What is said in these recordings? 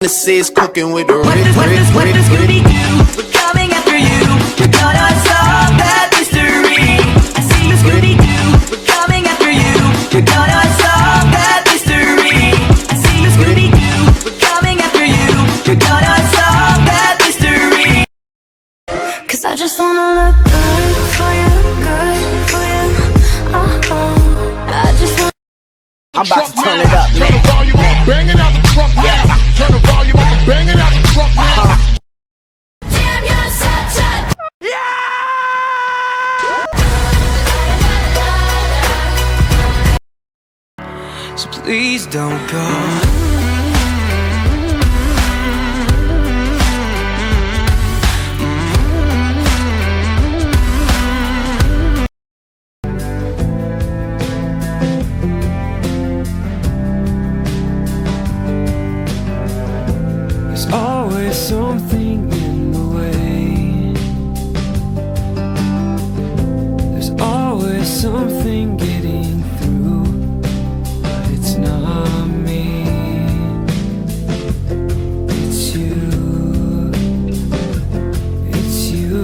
This is cooking with the What does Scooby do? We're coming after you. We're gonna solve that mystery. I see you, Scooby Doo. We're coming after you. We're gonna solve that mystery. I see you, Scooby Doo. We're coming after you. We're gonna solve that mystery. 'Cause I just wanna look good for you, good for you. I just want. I'm about to turn it up, man. Turn the volume up, banging out the trunk now. Turn the volume up, banging out the trunk now. Damn, you're such a. So please don't go. There's always something in the way. There's always something getting through. It's not me, it's you, it's you.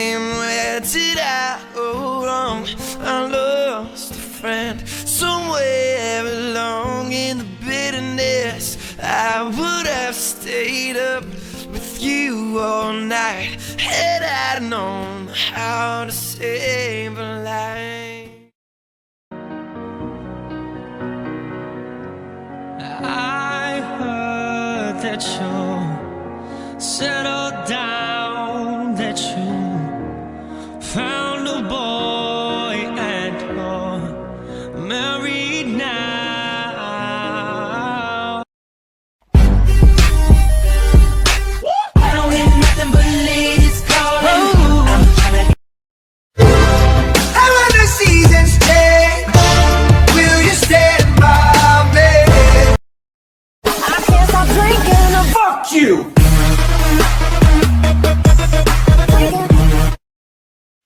And where did I go wrong? I lost a friend somewhere along in the bitterness. I would have stayed up with you all night had I known how to save a life. I heard that you're settled down, that you found a boy and you're married now. I don't hear nothing but ladies calling. I'm tryna. And when the seasons change, will you stand by me? I can't stop drinking. Fuck you!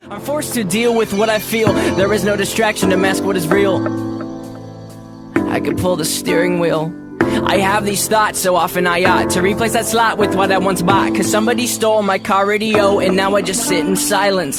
I'm forced to deal with what I feel. There is no distraction to mask what is real. I could pull the steering wheel. I have these thoughts so often I ought to replace that slot with what I once bought. 'Cause somebody stole my car radio and now I just sit in silence.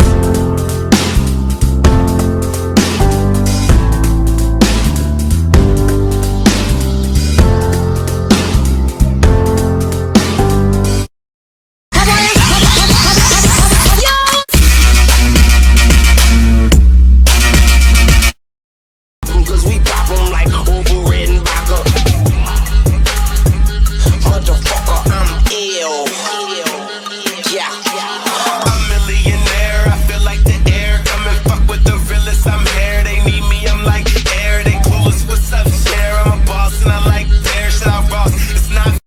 Cause we pop 'em like over red and vodka. Motherfucker, I'm ill. Yeah. I'm a millionaire, I feel like the air. Come and fuck with the realest, I'm here. They need me, I'm like air. They clueless, what's up, share? I'm a boss and I like their shit out Ross. It's not.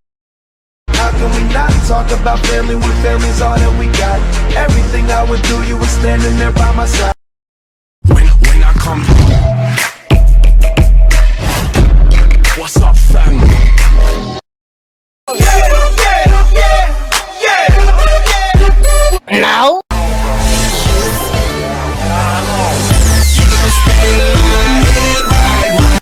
How can we not talk about family when family's all that we got? Everything I would do, you were standing there by my side. When I come